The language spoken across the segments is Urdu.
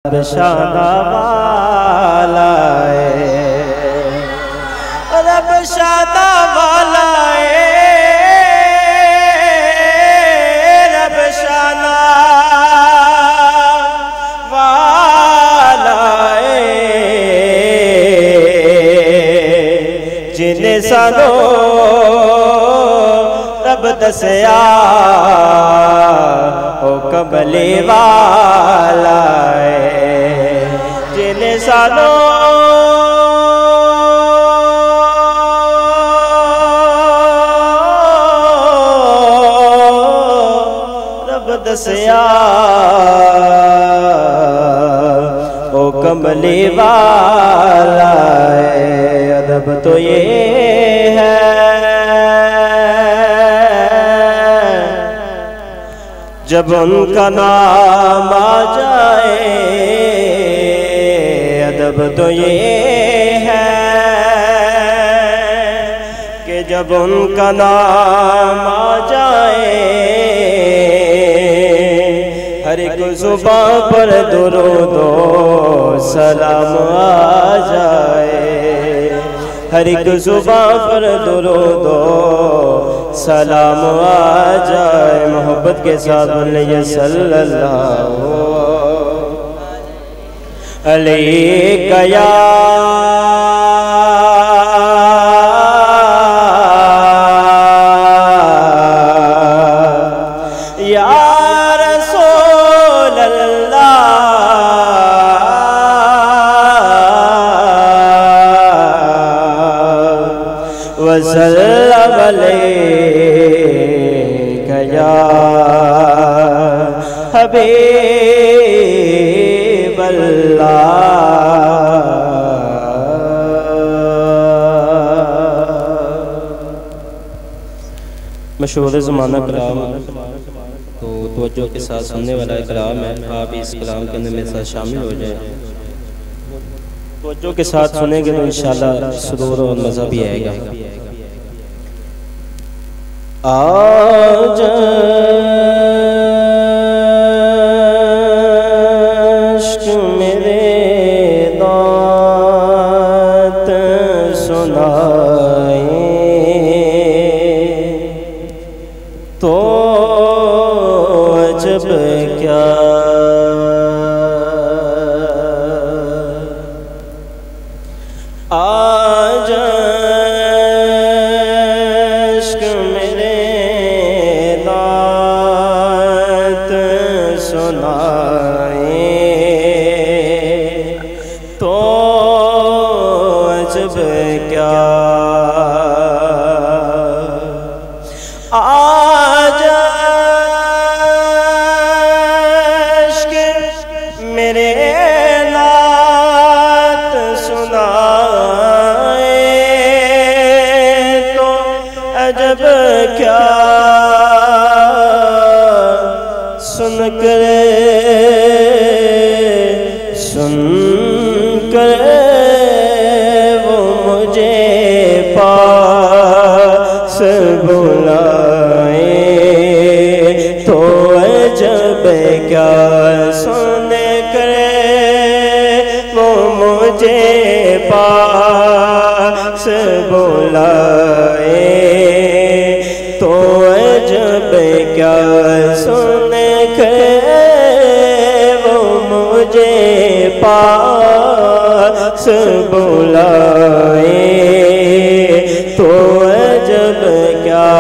رب شادہ والا ہے، رب شادہ والا ہے، رب شادہ والا ہے، جن سانو رب دسیا او کملی والا ہے، جن سانو رب دسیا او کملی والا ہے۔ ادب تو یہ ہے جب ان کا نام آ جائے، ادب تو یہ ہے کہ جب ان کا نام آ جائے، ہر ایک زبان پر درود و سلام آ جائے، ہر ایک زبان پر درود و سلام آ جائے۔ محبت کے ساتھ بولیے صلی اللہ علیہ یا رسول اللہ وسلم علیہ یا حبیب اللہ۔ مشہور زمانہ کلام تو توجہ کے ساتھ سننے والا کلام ہے، آپ اس کلام کے اندر میرے ساتھ شامل ہو جائیں، توجہ کے ساتھ سنیں گے تو انشاءاللہ سرور اور مزہ بھی آئے گا۔ آج عشق میرے نعت سنائے تو عجب کیا، آج عشق میرے نعت سنائے تو عجب کیا، آج عشق میرے نعت سنائے تو عجب کیا، سن کر وہ مجھے پاس بلائے تو عجب کیا، سن کر وہ مجھے پاس بلائے تو عجب کیا، سن کر وہ مجھے پاس بلائے تو عجب کیا،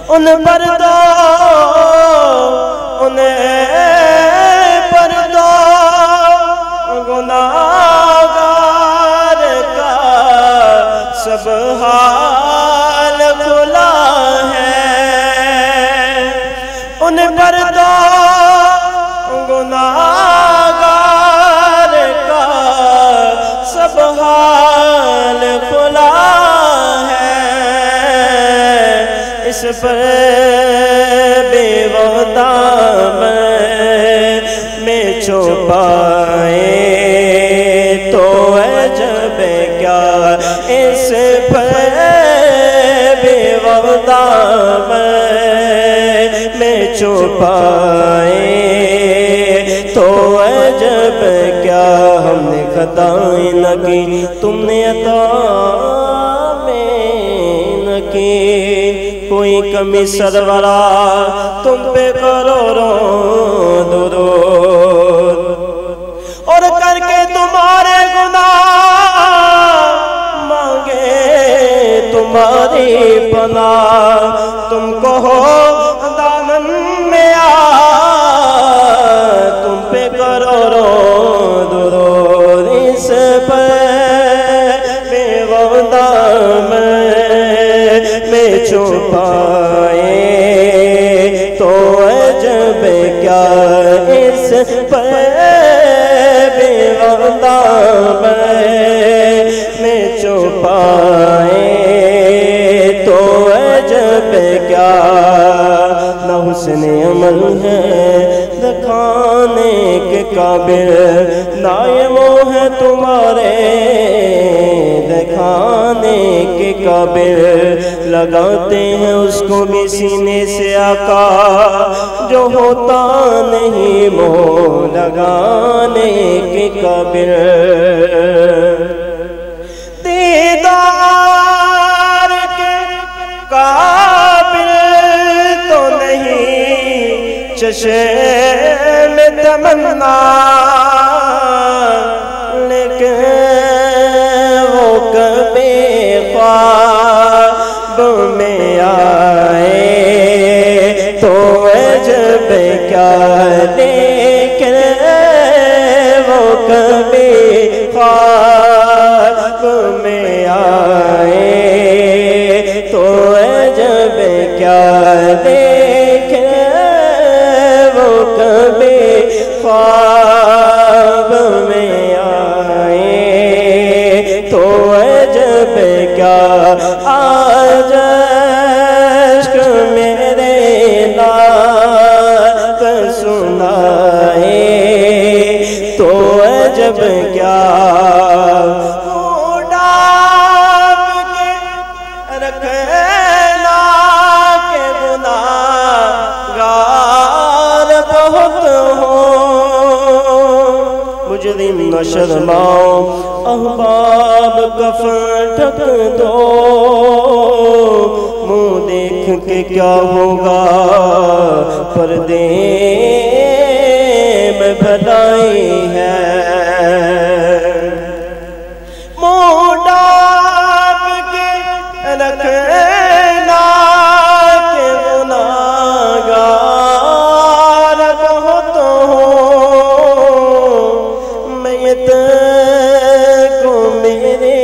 ان پر دو گناہگار کا سب حال کھلا ہے، ان پر دو گناہگار کا سب حال کھلا ہے، اس پر بے وفا میں چھپائے تو عجب کیا، اس پر بے وفا میں چھپائے تو عجب کیا ہم نے خطائیں نہ کی تم نے عطا میں نہ کی کوئی کمی سرورا تم پہ کروڑوں درود اور کر کے تمہارے گناہ مانگے تمہاری پناہ تم کو ہو دامن میں آ تم پہ کروڑوں درود اس پہ بے وعدہ میں چھپائے تو عجب کیا اس پہ بے وعدہ میں چھپائے تو عجب کیا نہ حسن عمل ہے دکھانے کے قابل نہ یہ منہ ہے تمہارے دکھانے کے قابل لگاتے ہیں اس کو بھی سینے سے آقا جو ہوتا نہیں منہ لگانے کے قابل دیدار کے قابل تو نہیں چشم تمنا لیکن وہ کبھی خواب میں آئے تو عجب کیا لیکن وہ کبھی خواب میں آئے تو عجب کیا لیکن وہ کبھی خواب میں آئے تو عجب کیا آج عشق میرے نعت سنائے تو عجب کیا ڈاب کے رکھنا کے گناہگار بہت ہوں مجرم نہ شرماؤ احباب کفن ڈھک دو منہ دیکھ کے کیا ہوگا پردے میں بھلائی ہے منہ ڈاب کے رکھنا کے گناہگار بہت ہوں میت کو میرے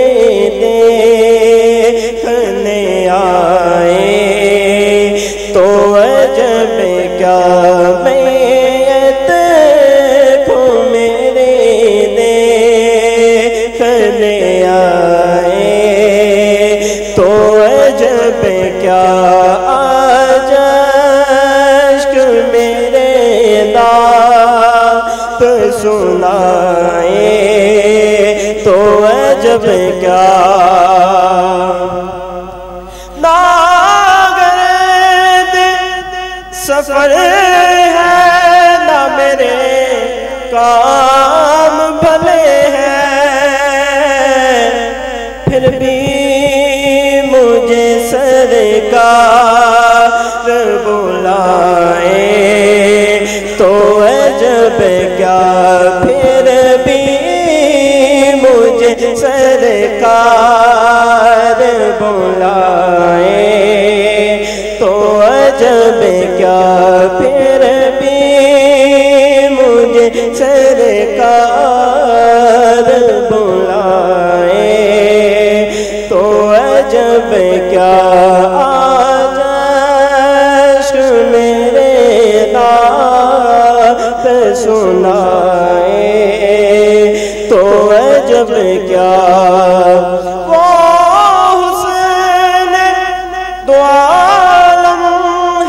دیکھنے آئے تو عجب کیا میت کو میرے دیکھنے آئے تو عجب کیا آج عشق میرے نعت سنائے تو عجب کیا ناگرد سفر ہے نہ میرے کام بھلے ہیں پھر بھی مجھے سرکار بلائے تو عجب کیا پھر بھی مجھے سرکار بلائے تو عجب کیا پھر بھی مجھے سرکار بلائے تو عجب کیا آج عشق میرے نعت سنائے تو عجب کیا وہ حسین دو عالم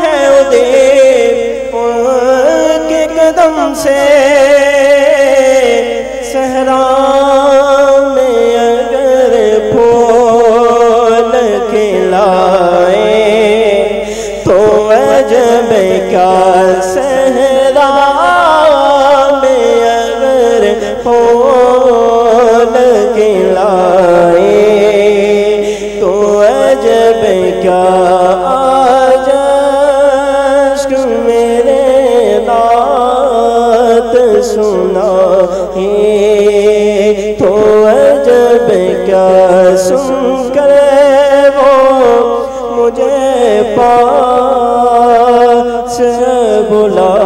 ہے ان کے قدم سے صحرا میں اگر پھول کھلائے تو عجب کیا صحرا میں کیا آج عشق میرے نعت سنا ہے تو عجب کیا سن کر وہ مجھے پاس بلا